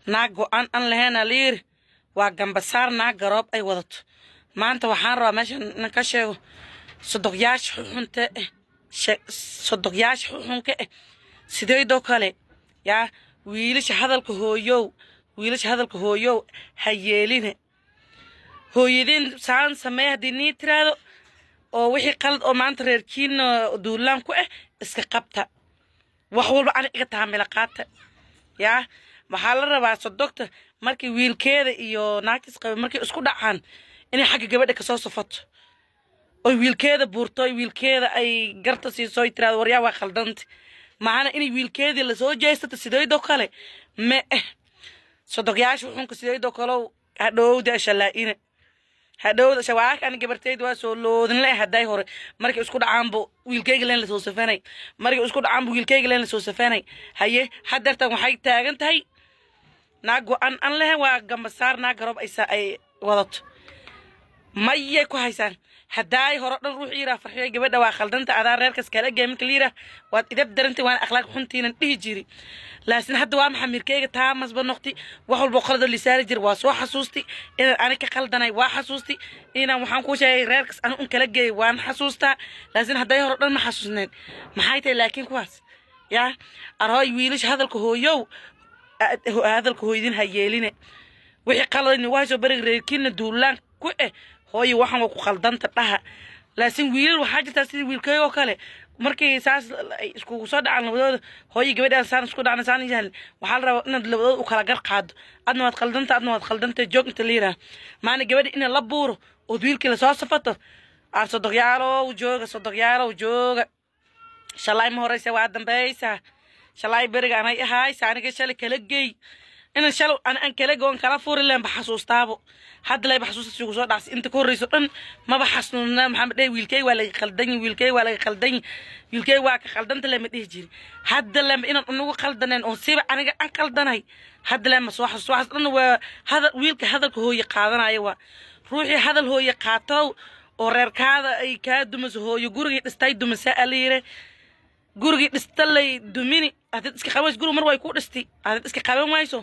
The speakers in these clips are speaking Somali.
naago aan lahayn liir waa gambasaar naag garoob ay wadato maanta waxaan rabaa meeshan ka sheego sodoqyaasha xunka sideedoo kale yaa wiilasha hadalka hooyow ha yeeline hooyadeen saan samee haddii nii tiraado oo wixii qalad oo maanta reerkiina duulaan ku iska qabta wax walba ani iga taamila qaata yaa waxaa la rabaa sodogta markii wiilkeeda iyo naagtiis qaba markay isku dhacaan inay xagga gabadha ka soo safato oo wiilkeeda buurto wiilkeeda ay garta siiso tiraado waryaa waa khaldanta maana inay wiilkeedii la soo jeesato sideedoo kale ma sodoqyaasha xunka sideedoo kale hadhowda shalaa'ina hadhowda shawaaka ani gabartayda waa soo loodin leh haday hore markay isku dhacaanbo wiilkeyga leen la soo safanay markay isku dhacaanbo wiilkeyga leen la soo safanay haye hadartan waxay taagan tahay naago aan leh waa gambasaar naag garoob ay wadato mayay ku haysaan haday hore dhan ruux yira farxiyo gabadha waa khaldanta adaa reerkas kala geemin kaliira waad idab darantay waan akhlaaq xuntiinan dhihi jiri laakiin hadda waa maxamirkeyga taamas ba noqti wax walba qalad li saari jir waa soo xasuusti inaan ani ka qaldanay waa xasuusti inaan waxaan ku sheegay reerkas aan un kala geey waan xasuusta laakiin haday hore dhan ma xasuusneen maxay tahay laakiin kuwaas yaa arhoy wiilish hadalka hooyadin ha yeeline wixii qaladni waa soo barig reerkiina duulaan ku hooyo waxaan ku khaldanta dhaha laakiin wiilal waxa jirta sidii wiilkayga kale markii saas isku soo dhacaan labadooda hooyo gabadha saan isku dhacna saan yahay waxa la rabaa in labadooda u kala gar qaado adna waad khaldanta joogta liira maana gabadha in la buuro oo wiilkii la soo safato aan sodoqyaalo jooga shalay ma horeysa waa dambaysa shalay beriga anay ahay saaniga shalay kala geey إن شاء الله أنا أنكله جون كلا فور اللي بحسوس تابو حد لا بحسوس شو صار دعس أنت كوريس أن ما بحسنا محمد ده ويلكي ولا خلدني ويلكي واك خلدنت اللي متيجي حد لما إن إنه خلدنا أو سيب أنا خلدناي حد لما صواح إنه هذا ويلك هذا هو يقادنا أيوة روحي هذا هو يقاتو ورر كذا أي كادمس هو يجوري تستيد مسائليره guriga dhistalay dumini hadii iska qabays guriga mar way ku dhisti hadii iska qaban wayso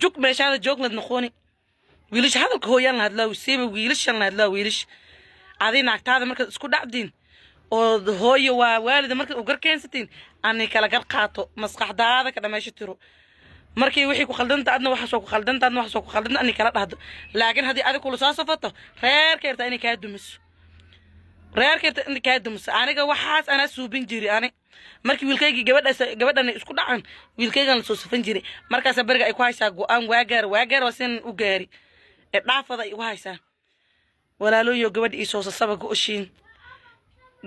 jog meeshada jooglad noqoni wiilish hadalka hooyan la hadlaa siiba wiilishan la hadlaa wiilish adii naagtaada marka isku dhacdiin oo hooyo waa waalida marka u garkeensatiin ani kala gar qaato maskaxdaada ka dhameesho tiro markii wixii ku khaldanta adna waxa soo ku khaldanta ani kala dhahdo laakiin hadii adiga kula soo safato reerkeerta inay ka dumiso reerkeerta in ka dumsa aniga waxaas ana suubin jiri ani markii wiilkayga gabadhan isku dhacan wiilkayga la soo safan jiri markaas bariga ay ku haysaa go'aan waagar wasin u gaari ee dhaafada ay u haysaa walaalooyo gabadh ii soo sasaba go'shin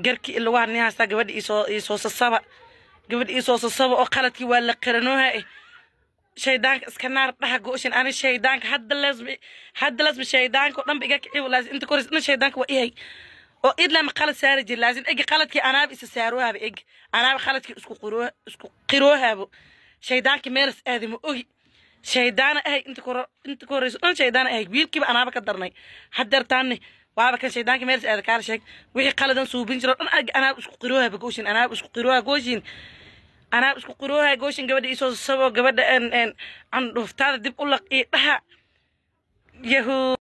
garki ilaa waan haysta gabadh ii soo sasaba oo qaladkii waa la qaranooha shaydaanka iska naar dhaha go'shin ani shaydaanka hadda lazmi shaydaanka dhan biga kiciw laasin inta koris in shaydaanka waa ihay oo idla ma qalad saari jir laasin igi qaladkii anaab isa saaruha ig anaab qaladkii isku qiroohaabo shaydaanki meelas aadimo ogi shaydaana ahay inta korayso dhan shaydaana ahay wiilkiiba anaaba ka darnay hadartaanne waaba kan shaydaanki meelas aad kaala sheeg wixii qaladan suubin jiro dhan anaab isku qiroohaabo gooshin anaab isku qirooha gooshin gabadha isoo sabo gabadha aan dhuftaada dib u laq ii dhaha yahu